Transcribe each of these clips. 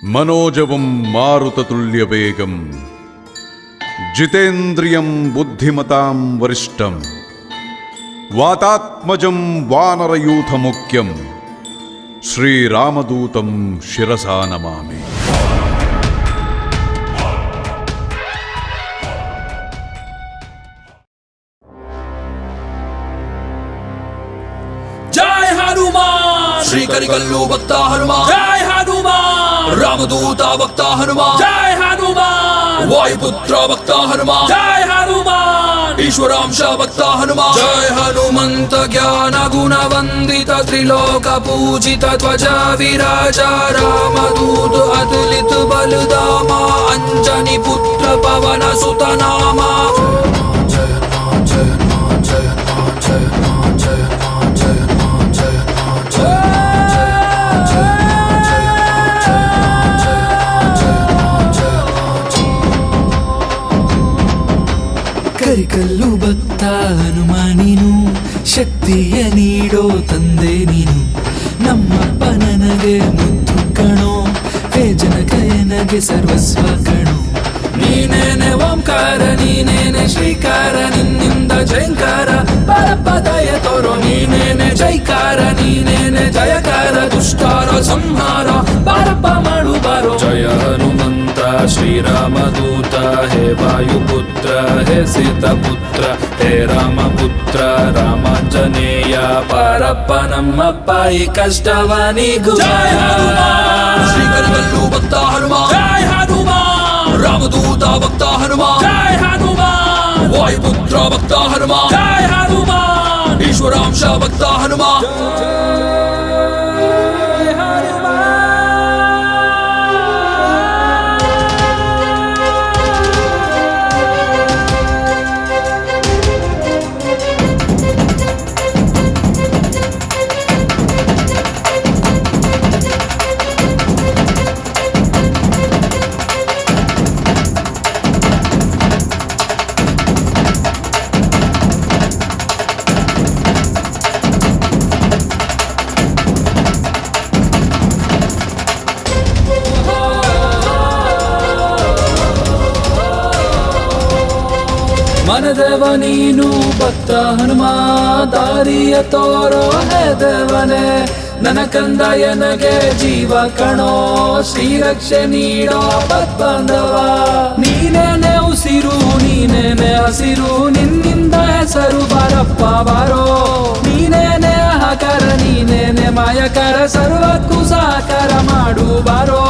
मनोजवं मारुततुल्यवेगं जितेन्द्रियं बुद्धिमतां वरिष्ठं वातात्मजं वानरयूथमुख्यं श्रीरामदूतं शिरसा नमामि। जय हनुमान श्री करिकल्लू भक्ता हनुमान, जय हनुमान रामदूता भक्ता हनुमान, जय हनुमान वायुपुत्र भक्ता हनुमान, जय हनुमान ईश्वरांश भक्ता हनुमान, जय हनुमंत ज्ञान गुण वंदित त्रिलोक पूजित ध्वजा विराजा रामदूत अतुलित बलधामा अंजनी पुत्र पवन सुत नामा। ಕರಿಕಲ್ಲು ಭಕ್ತ ಹನುಮ ನೀನು, ಶಕ್ತಿಯ ನೀಡೋ ತಂದೆ ನೀನು, ನಮ್ಮಪ್ಪ ನನಗೆ ಮುದ್ದು ಕಣೋ, ಹೇ ಜನಕಯನಗೆ ಸರ್ವಸ್ವ ಕಣೋ. ನೀನೇನೆ ಓಂಕಾರ ನೀನೇನೆ ಶ್ರೀಕಾರ, ನಿನ್ನಿಂದ ಜಯಂಕಾರ ಪರಪ್ಪ ದಯ ತೋರೋ, ನೀನೇನೆ ಜೈಕಾರ ನೀನೇನೆ ಜಯಕಾರ, ದುಷ್ಟಾರ ಸಂಹಾರ ಪರಪ್ಪ ಮಾಡು ಬಾರೋ. ಜಯ ಹನುಮಂತ ಶ್ರೀರಾಮದೂತ, ಹೇ ವಾಯುಪುತ್ರ ಹೇ ಸೀತಪುತ್ರ, ಹೇ ರಾಮಪುತ್ರ ರಾಮಾಂಜನೇಯ, ಪರಪ್ಪ ನಮ್ಮಪ್ಪ ಈ ಕಷ್ಟವ ನೀಗು. ಜಯ ಹನುಮಾನ್ ಶ್ರೀ ಕರಿಕಲ್ಲು ಭಕ್ತ ಹನುಮಾನ್, ಜಯ ಹನುಮಾನ್ ರಾಮದೂತ ಭಕ್ತ ಹನುಮಾನ್, ಜಯ ಹನುಮಾನ್ ವಾಯುಪುತ್ರ ಭಕ್ತ ಹನುಮಾನ್, ಜಯ ಹನುಮಾನ್ ಈಶ್ವರಾಂಶ ಭಕ್ತ ಹನುಮಾನ್. ಮನದೇವ ನೀನು ಭಕ್ತ ಹನುಮ, ದಾರಿಯ ತೋರೋ ಹೇ ದೇವನೇ, ನನ್ನ ಕಂದ ಎನಗೆ ಜೀವ ಕಣೋ, ಶ್ರೀರಕ್ಷೆ ನೀಡೋ ಭಕ್ತಬಂಧವ. ನೀನೇನೆ ಉಸಿರು ನೀನೇನೆ ಹಸಿರು, ನಿನ್ನಿಂದ ಹೆಸರು ಬಾರಪ್ಪ ಬಾರೋ, ನೀನೇನೆ ಅಹಕಾರ ನೀನೇನೆ ಮಾಯಕರ, ಸರ್ವಕ್ಕೂ ಸಹಕಾರ ಮಾಡು ಬಾರೋ.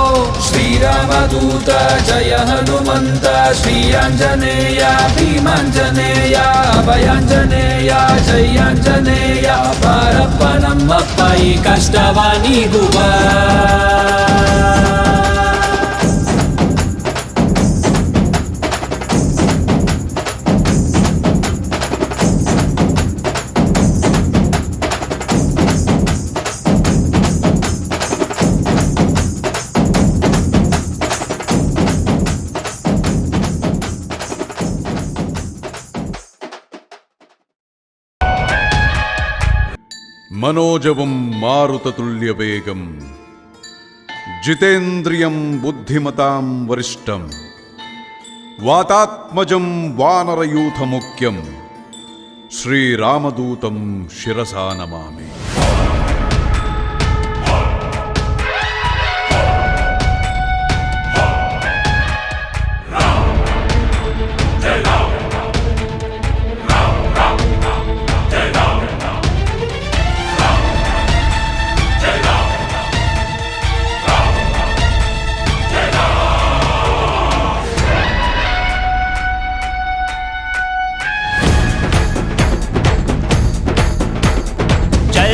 ಶ್ರೀರಾಮದೂತ ಜಯ ಹನುಮಂತ, ಶ್ರೀ ಆಂಜನೇಯ ಭೀಮಾಂಜನೇಯ ಅಭಯಾಂಜನೇಯ ಜಯಾಂಜನೇಯ, ಬಾರಪ್ಪ ನಮ್ಮಪ್ಪ ಈ ಕಷ್ಟವ ನೀಗುವ. मनोजवं मारुततुल्यवेगं जितेन्द्रियं बुद्धिमतां वरिष्ठं वातात्मजं वानरयूथमुख्यं श्रीरामदूतं शिरसा नमामि।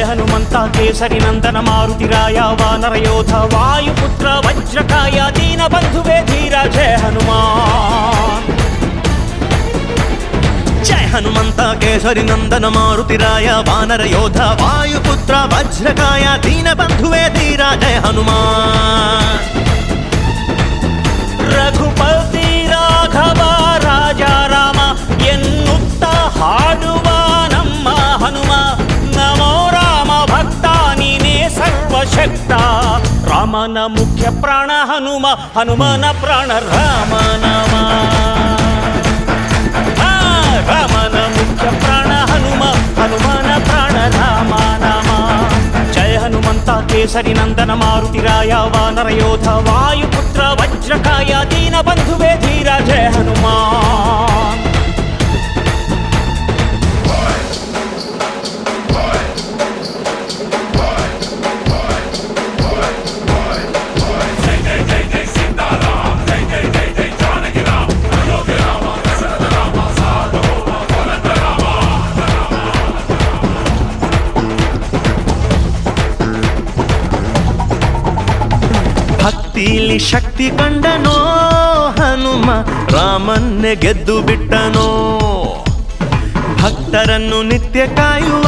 हनुमंता केसरी नंदन मारुतिराय, वानर योध वायुपुत्र वज्रकाय, दीन बंधुवे धीरा जय हनुमान। जय हनुमंत केसरी नंदन मारुतिराय, वानर योध वायुपुत्र वज्रकाय, दीन बंधुवे धीरा जय हनुमान। रघुपति राघव राजा राम ಎನ್ನುತ್ತ ಹಾಡುವ ನಮ್ಮ ಹನುಮ, ನಮೋ ರಾಮ ಭಕ್ತ ನೀನೇ ಸರ್ವಶಕ್ತ, ರಾಮ ರಾಮನ ಮುಖ್ಯ ಪ್ರಾಣ ಹನುಮ, ಹನುಮನ ಪ್ರಾಣ ರಾಮನಾಮ. ರಾಮನ ಮುಖ್ಯ ಪ್ರಾಣ ಹನುಮ, ಹನುಮನ ಪ್ರಾಣ ರಾಮನಾಮ. ಜಯ ಹನುಮಂತ ಕೇಸರಿ ನಂದನ ಮಾರುತಿರಾಯ ವಾನರ ಯೋಧ ವಾಯುಪುತ್ರ ವಜ್ರಕಾಯ ದೀನ ಬಂಧುವೇ ಧೀರ ಜಯ ಹನುಮಾನ್. ಭಕ್ತಿಲಿ ಶಕ್ತಿ ಕಂಡನೋ ಹನುಮ, ರಾಮನ್ನೇ ಗೆದ್ದು ಬಿಟ್ಟನೋ. ಭಕ್ತರನ್ನು ನಿತ್ಯ ಕಾಯುವ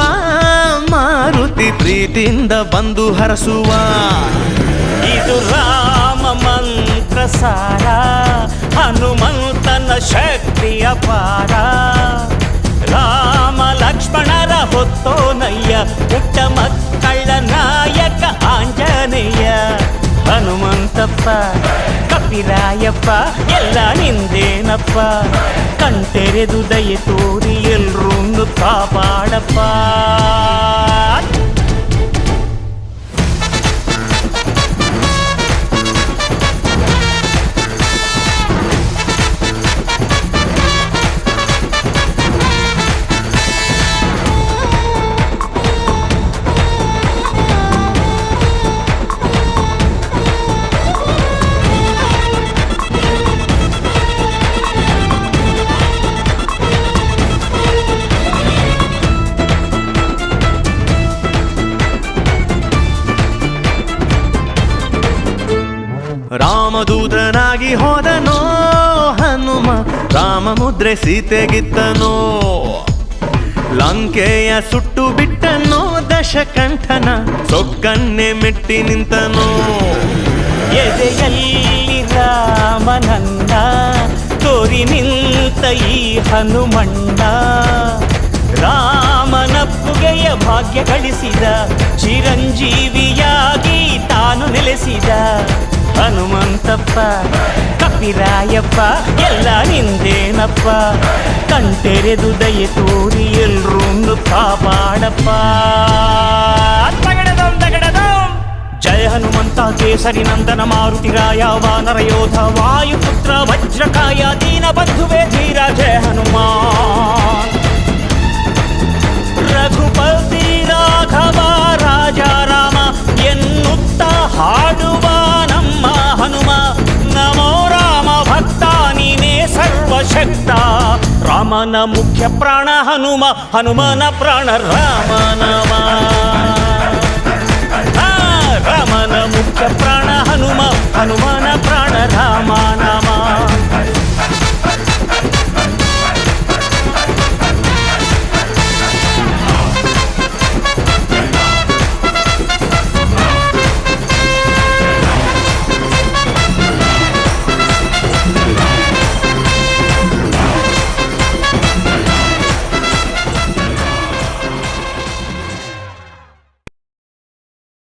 ಮಾರುತಿ ಪ್ರೀತಿಯಿಂದ ಬಂದು ಹರಸುವ. ಇದು ರಾಮ ಮಂತ್ರ ಸಾರ, ಹನುಮಂತನ ಶಕ್ತಿಯ ಪಾರ. ರಾಮ ಲಕ್ಷ್ಮಣರ ಹೊತ್ತೋನಯ್ಯ, ಪುಟ್ಟ ಮಕ್ಕಳ ನಾಯಕ ಆಂಜನೇಯ. ಹನುಮಂತಪ್ಪ ಕಪಿರಾಯಪ್ಪ ಎಲ್ಲ ನಿಂದೇನಪ್ಪ, ಕಣ್ತೆರೆದು ದಯೆ ತೋರಿ ಎಲ್ರೂ ಕಾಪಾಡಪ್ಪ. ರಾಮದೂತನಾಗಿ ಹೋದನೋ ಹನುಮ, ರಾಮ ಮುದ್ರೆ ಸೀತೆಗಿತ್ತನೋ. ಲಂಕೆಯ ಸುಟ್ಟು ಬಿಟ್ಟನೋ ದಶಕಂಠನ, ಸೊಕ್ಕನ್ನೇ ಮೆಟ್ಟಿ ನಿಂತನೋ. ಎದೆಯಲ್ಲಿ ರಾಮನನ್ನ ತೋರಿ ನಿಂತ ಈ ಹನುಮಣ್ಣ. ರಾಮನಪ್ಪುಗೆಯ ಭಾಗ್ಯ ಗಳಿಸಿದ, ಚಿರಂಜೀವಿಯಾಗಿ ತಾನು ನೆಲೆಸಿದ. ಹನುಮಂತಪ್ಪ ಕಪಿರಾಯಪ್ಪ ಎಲ್ಲ ನಿಂದೇನಪ್ಪ, ಕಣ್ತೆರೆದು ದಯೆ ತೋರಿ ಎಲ್ರೂ ಕಾಪಾಡಪ್ಪ. ಜಯ ಹನುಮಂತ ಕೇಸರಿ ನಂದನ ಮಾರುತಿರಾಯ ವಾನರ ಯೋಧ ವಾಯುಪುತ್ರ ವಜ್ರಕಾಯ ದೀನ ಬಂಧುವೇ ಧೀರ ಜಯ ಹನುಮಾನ್. ರಘುಪತಿ ರಾಘವ ರಾಜ ರಾಮ ಎನ್ನುತ್ತ ಹಾಡುವ ನಮ್ಮ ಹನುಮ. ನಮೋ ರಾಮ ಭಕ್ತ ನೀನೇ ಸರ್ವಶಕ್ತ. ರಾಮನ ಮುಖ್ಯ ಪ್ರಾಣ ಹನುಮ, ಹನುಮನ ಪ್ರಾಣ ರಾಮನಾಮ.